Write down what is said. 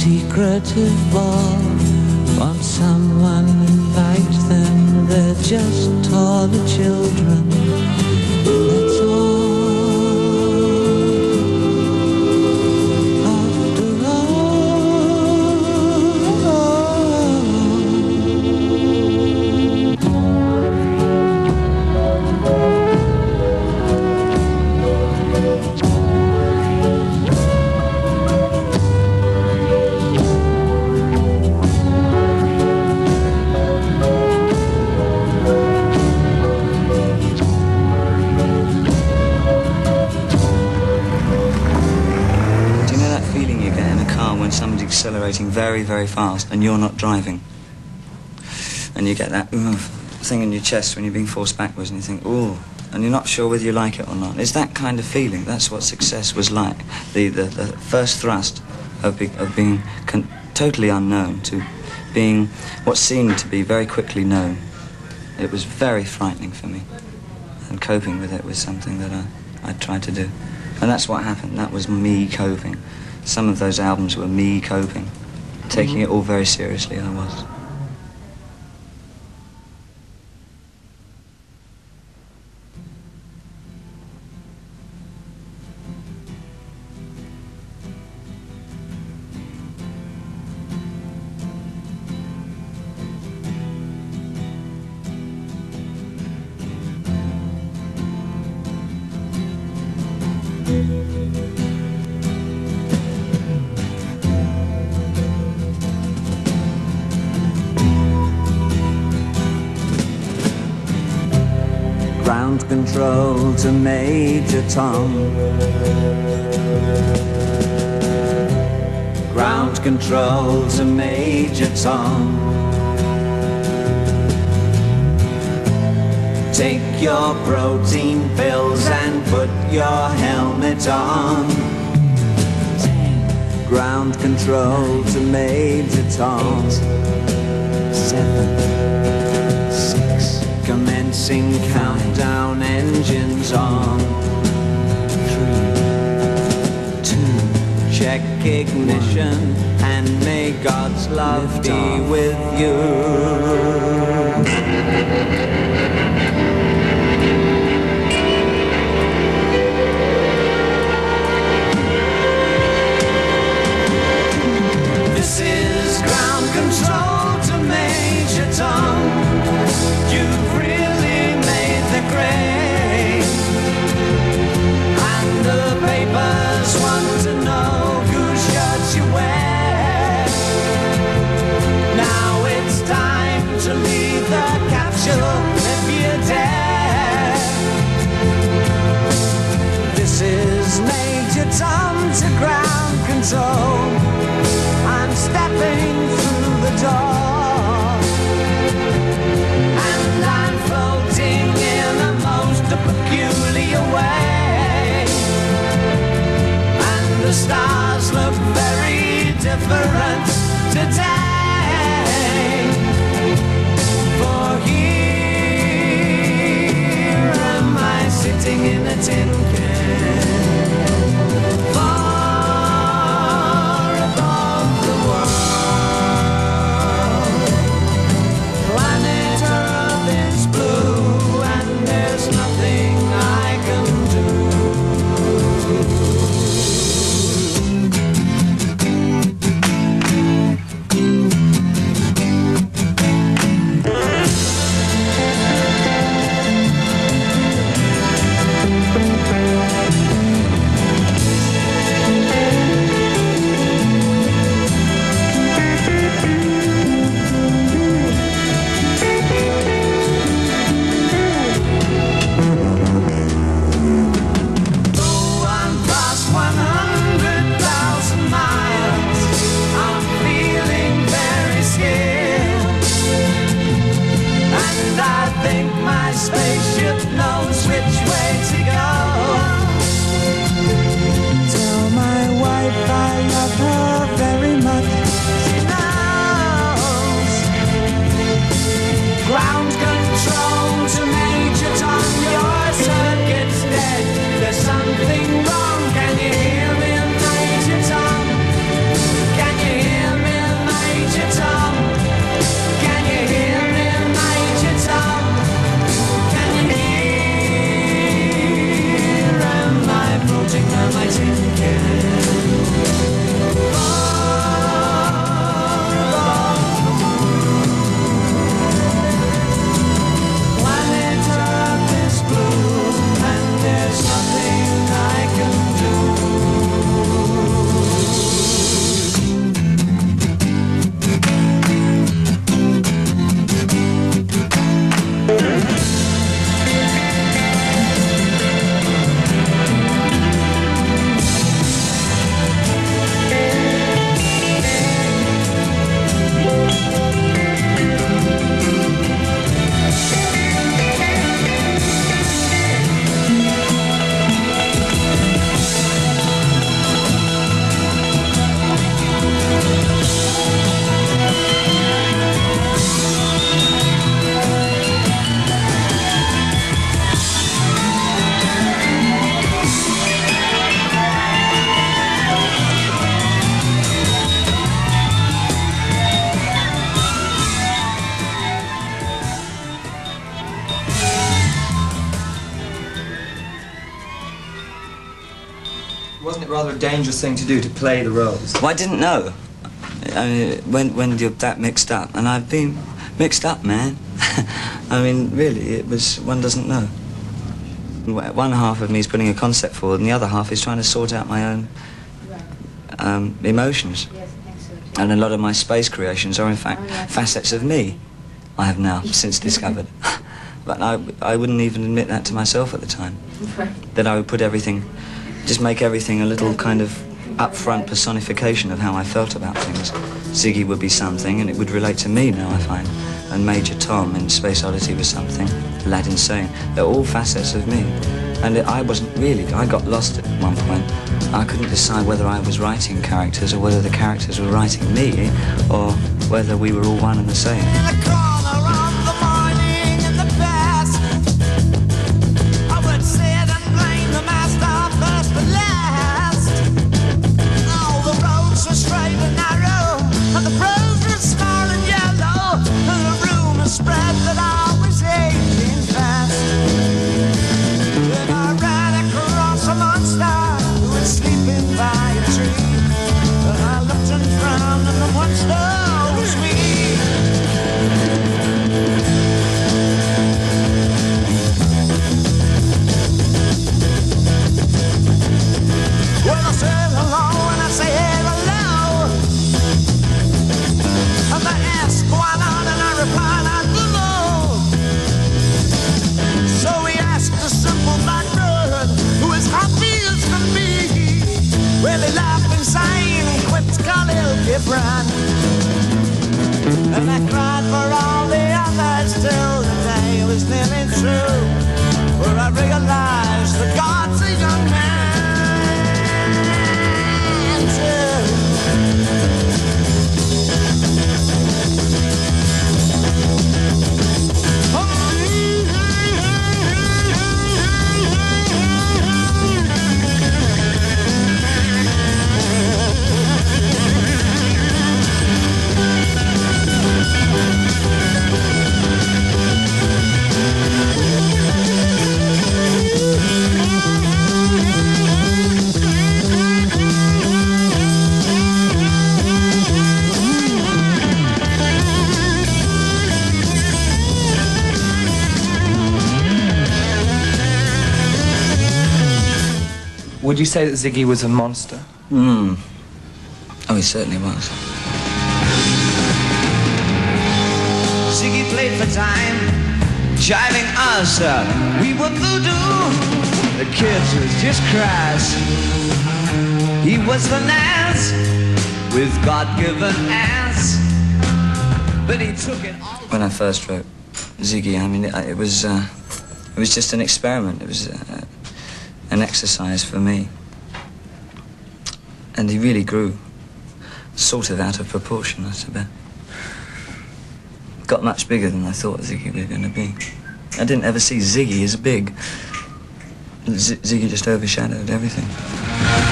secretive ball. Want someone invite them, they're just taller children. That's all. After somebody's accelerating very, very fast and you're not driving. And you get that thing in your chest when you're being forced backwards and you think, ooh, and you're not sure whether you like it or not. It's that kind of feeling. That's what success was like. The first thrust of being totally unknown to being what seemed to be very quickly known. It was very frightening for me. And coping with it was something that I tried to do. And that's what happened. That was me coping. Some of those albums were me coping. Taking it all very seriously, I was. Ground control to Major Tom. Ground control to Major Tom. Take your protein pills and put your helmet on. Ground control to Major Tom. 8, 7, 6. Commencing countdown, engines on. 3, 2. Check ignition and may God's love be with you. This is ground control to Major Tom. You've really made the grade, and the papers want to know whose shirts you wear. Now it's time to leave the capsule if you dare. This is Major Tom to ground control. I'm stepping through the door, and I'm floating in a most peculiar way, and the stars look very different today. For here am I sitting in a tin can, far above the world. Planet Earth is blue and there's nothing I can do. rather dangerous thing to do, to play the roles. Well, I didn't know. I mean, when you're that mixed up, and I've been mixed up, man. I mean, really, it was, one doesn't know. One half of me is putting a concept forward, and the other half is trying to sort out my own emotions. And a lot of my space creations are, in fact, facets of me I have now since discovered. But I wouldn't even admit that to myself at the time. That I would put everything, just make everything a little kind of upfront personification of how I felt about things. Ziggy would be something, and it would relate to me now, I find. And Major Tom in Space Oddity was something. Aladdin Sane. They're all facets of me. And I wasn't really, I got lost at one point. I couldn't decide whether I was writing characters or whether the characters were writing me, or whether we were all one and the same. In the corner of the morning in the past, I would sit and blame the master first and last. All the roads were straight and narrow, and the roads were small and yellow, and the rumor spread that I was aging fast. Then I ran across a monster who was sleeping by a tree, and I looked and frowned, and the monster was me. Well, I said hello and I say hello, and they asked why not, and I replied I don't know. So he asked a simple black bird who is happy as can be. Well, he laughed insane and quipped Khalil Gibran, and I cried for all the others till the day was nearly through, where I realized that God's a young man too. Would you say that Ziggy was a monster? Oh, he certainly was. Ziggy played for time, jiving us up. We were voodoo, the kids was just crass. He was the Nas, with God-given ass, but he took it all. When I first wrote Ziggy, I mean, it was just an experiment. It was an exercise for me. And he really grew sort of out of proportion, I suppose. Got much bigger than I thought Ziggy was going to be. I didn't ever see Ziggy as big. Ziggy just overshadowed everything.